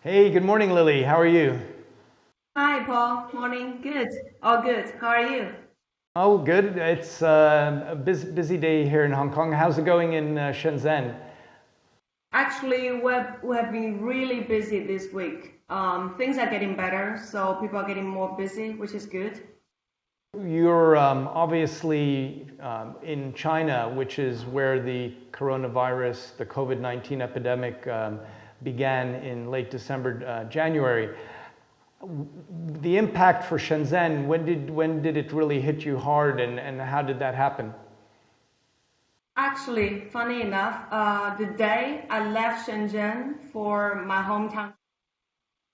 Hey, good morning, Lily. How are you? Hi, Paul. Morning. Good. All good. How are you? Oh, good. It's a busy day here in Hong Kong. How's it going in Shenzhen? Actually, we have been really busy this week. Things are getting better, so people are getting more busy, which is good. You're obviously in China, which is where the coronavirus, the COVID-19 epidemic began in late December, January. The impact for Shenzhen, when did it really hit you hard and how did that happen? Actually, funny enough, the day I left Shenzhen for my hometown,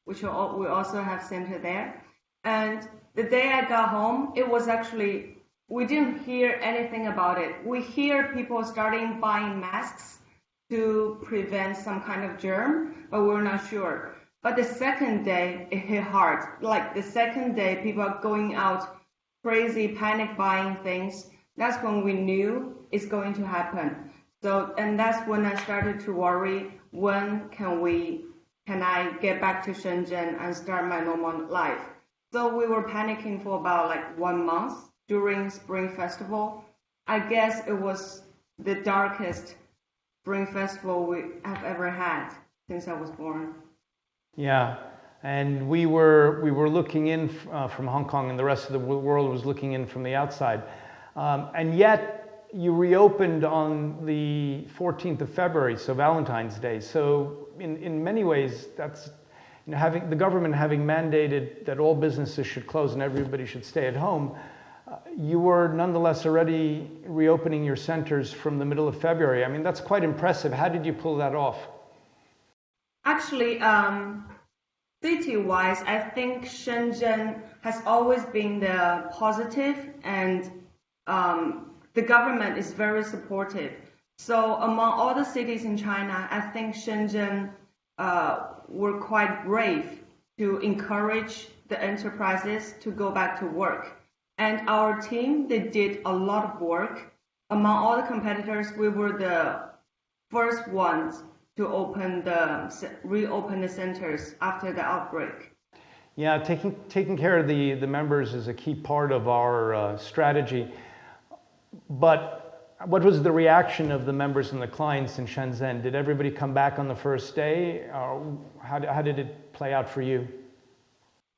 which we also have center there, and the day I got home, it was actually we didn't hear anything about it. We hear people starting buying masks to prevent some kind of germ, but we're not sure. But the second day, it hit hard. Like the second day, people are going out crazy, panic buying things. That's when we knew it's going to happen. So, and that's when I started to worry, when can I get back to Shenzhen and start my normal life? So we were panicking for about like 1 month during Spring Festival. I guess it was the darkest Spring Festival we have ever had since I was born. Yeah, and we were looking in from Hong Kong, and the rest of the world was looking in from the outside. And yet, you reopened on the 14th of February, so Valentine's Day. So, in many ways, that's having the government having mandated that all businesses should close and everybody should stay at home. You were nonetheless already reopening your centers from the middle of February. I mean, that's quite impressive. How did you pull that off? Actually, city-wise, I think Shenzhen has always been the positive, and the government is very supportive. So among all the cities in China, I think Shenzhen were quite brave to encourage the enterprises to go back to work. And our team, they did a lot of work. Among all the competitors, we were the first ones to reopen the centers after the outbreak. Yeah, taking care of the members is a key part of our strategy. But what was the reaction of the members and the clients in Shenzhen? Did everybody come back on the first day? How did it play out for you?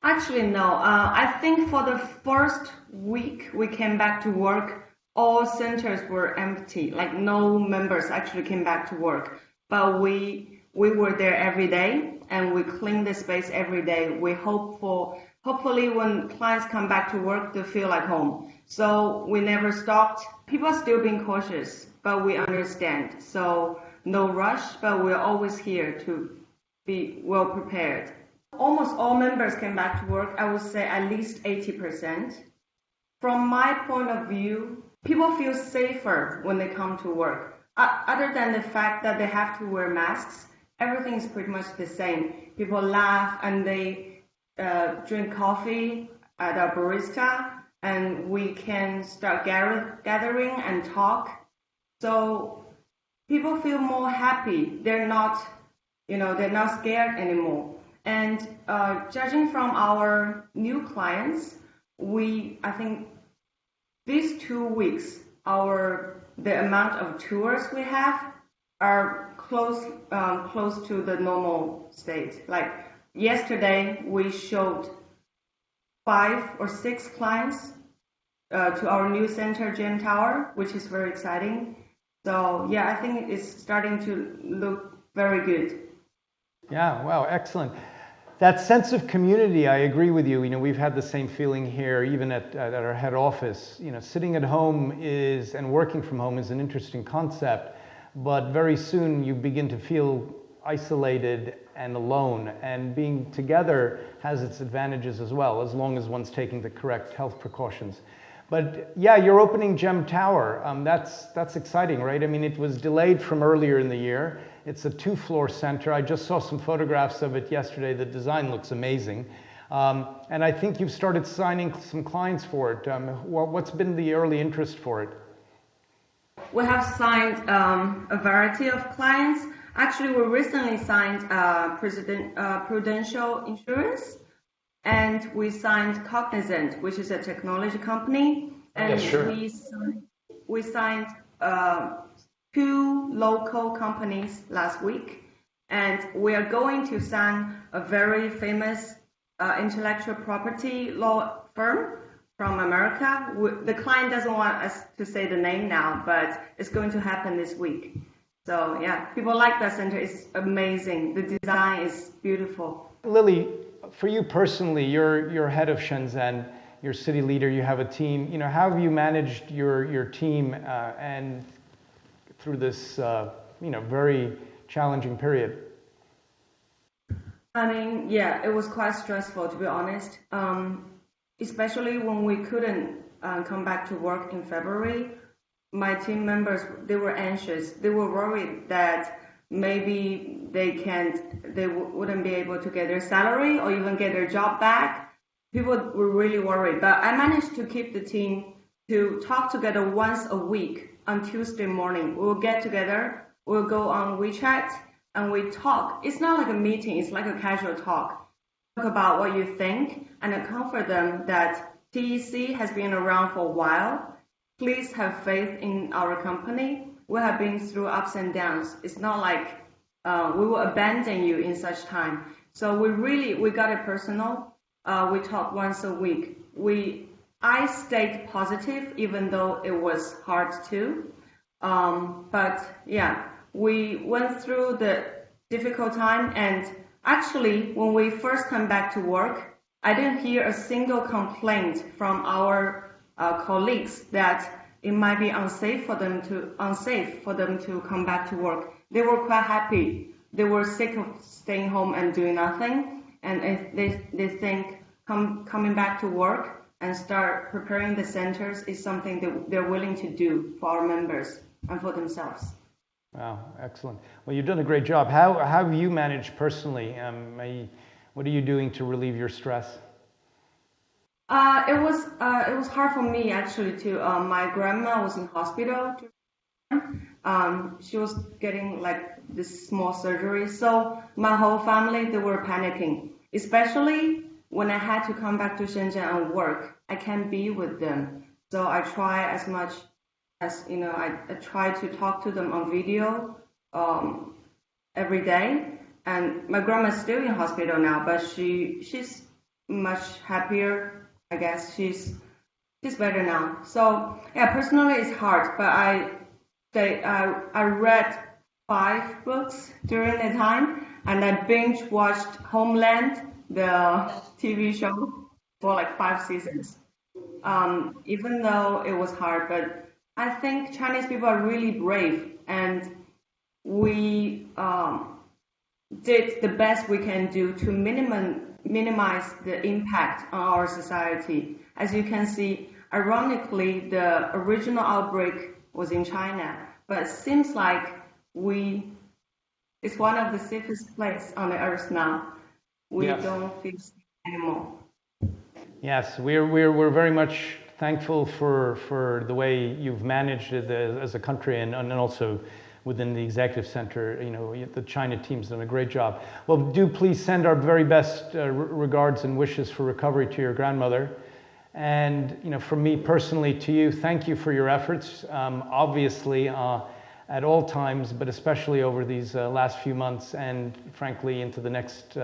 Actually, no. I think for the first week we came back to work, all centers were empty. Like no members actually came back to work. But we were there every day and we cleaned the space every day. We hopefully when clients come back to work, they feel like home. So we never stopped. People are still being cautious, but we understand. So no rush, but we're always here to be well prepared. Almost all members came back to work. I would say at least 80%. From my point of view, people feel safer when they come to work. Other than the fact that they have to wear masks, everything is pretty much the same. People laugh and they drink coffee at a barista, and we can start gathering and talk. So people feel more happy. They're not scared anymore. And judging from our new clients, I think these 2 weeks, the amount of tours we have are close to the normal state. Like yesterday, we showed 5 or 6 clients to our new center, Gem Tower, which is very exciting. So yeah, I think it's starting to look very good. Yeah, wow, excellent. That sense of community, I agree with you. We've had the same feeling here, even at our head office. Sitting at home and working from home is an interesting concept, but very soon you begin to feel isolated and alone. And being together has its advantages as well, as long as one's taking the correct health precautions. But yeah, you're opening Gem Tower. That's exciting, right? I mean, it was delayed from earlier in the year. It's a 2-floor center. I just saw some photographs of it yesterday. The design looks amazing. And I think you've started signing some clients for it. What's been the early interest for it? We have signed a variety of clients. Actually, we recently signed Prudential Insurance, and we signed Cognizant, which is a technology company, and Yeah, sure. we signed two local companies last week, and we are going to sign a very famous intellectual property law firm from America. The client doesn't want us to say the name now, but it's going to happen this week. So yeah, people like that center. It's amazing. The design is beautiful. Lilly, for you personally, you're head of Shenzhen, you're city leader, you have a team. How have you managed your team and through this very challenging period? I mean, yeah, it was quite stressful, to be honest. Especially when we couldn't come back to work in February. My team members, they were anxious. They were worried that maybe they wouldn't be able to get their salary or even get their job back. People were really worried. But I managed to keep the team to talk together once a week on Tuesday morning. We'll get together, we'll go on WeChat, and we talk. It's not like a meeting, it's like a casual talk. Talk about what you think and I comfort them that TEC has been around for a while. Please have faith in our company. We have been through ups and downs. It's not like we will abandon you in such time. So we got it personal. We talk once a week. I stayed positive even though it was hard too. But yeah, we went through the difficult time, and actually when we first come back to work, I didn't hear a single complaint from our colleagues that it might be unsafe for them to come back to work. They were quite happy. They were sick of staying home and doing nothing, and if they think coming back to work and start preparing the centers is something that they're willing to do for our members and for themselves. Wow, excellent. Well, you've done a great job. How have you managed personally? What are you doing to relieve your stress? It was hard for me actually too. My grandma was in hospital. She was getting like this small surgery, so my whole family, they were panicking. Especially when I had to come back to Shenzhen and work, I can't be with them. So I try as much as I try to talk to them on video every day. And my grandma's still in hospital now, but she's much happier. I guess she's better now. So yeah, personally it's hard, but I read 5 books during the time, and I binge watched Homeland, the TV show, for like 5 seasons. Even though it was hard, but I think Chinese people are really brave, and we did the best we can do to minimize the impact on our society. As you can see, ironically, the original outbreak was in China, but it seems like it's one of the safest places on the earth now. We Yes. don't feel safe anymore. Yes, we're very much thankful for the way you've managed it as a country, and also within the executive center. The China team's done a great job. Well, do please send our very best regards and wishes for recovery to your grandmother. And from me personally to you, thank you for your efforts. Obviously, at all times, but especially over these last few months, and frankly into the next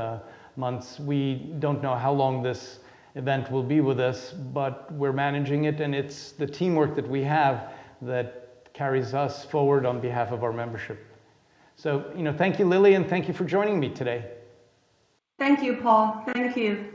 months. We don't know how long this event will be with us, but we're managing it, and it's the teamwork that we have that carries us forward on behalf of our membership. So, thank you, Lilly, and thank you for joining me today. Thank you, Paul. Thank you.